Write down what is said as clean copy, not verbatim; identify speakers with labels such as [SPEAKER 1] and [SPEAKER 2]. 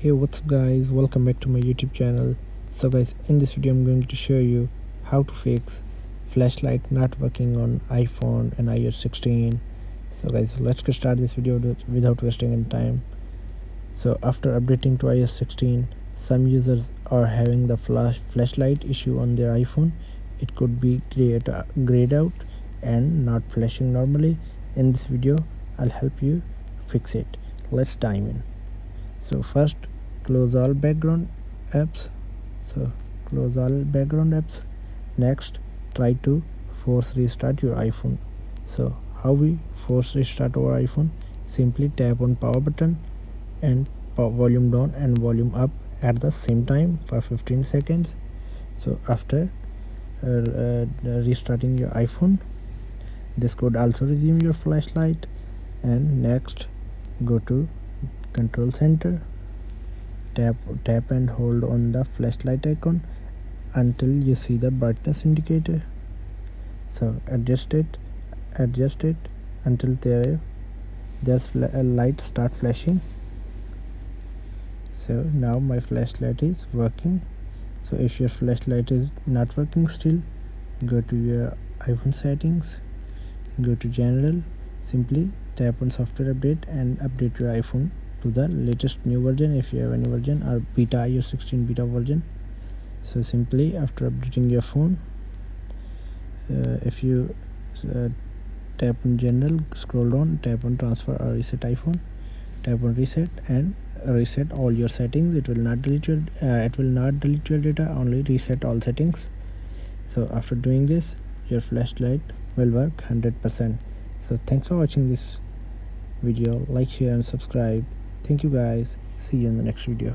[SPEAKER 1] Hey, what's up guys, welcome back to my YouTube channel. So guys, in this video I'm going to show you how to fix flashlight not working on iPhone and iOS 16. So guys, let's get start this video without wasting any time. So after updating to iOS 16, some users are having the flashlight issue on their iPhone. It could be grayed out and not flashing normally. In this video I'll help you fix it. Let's dive in. So first, close all background apps. Next, try to force restart your iPhone. So how we force restart our iPhone? Simply tap on power button and volume down and volume up at the same time for 15 seconds. So after restarting your iPhone, this could also resume your flashlight. And next, go to control center, tap and hold on the flashlight icon until you see the brightness indicator. So adjust it until there's a light start flashing. So now my flashlight is working. So if your flashlight is not working still, go to your iPhone settings, go to general, simply tap on software update and update your iPhone to the latest new version if you have any version, or beta iOS 16 beta version. So simply after updating your phone, if you tap on general, scroll down, tap on transfer or reset iPhone, tap on reset and reset all your settings. It will not delete your data, only reset all settings. So after doing this, your flashlight will work 100%. So thanks for watching this video. Like, share and subscribe. Thank you guys. See you in the next video.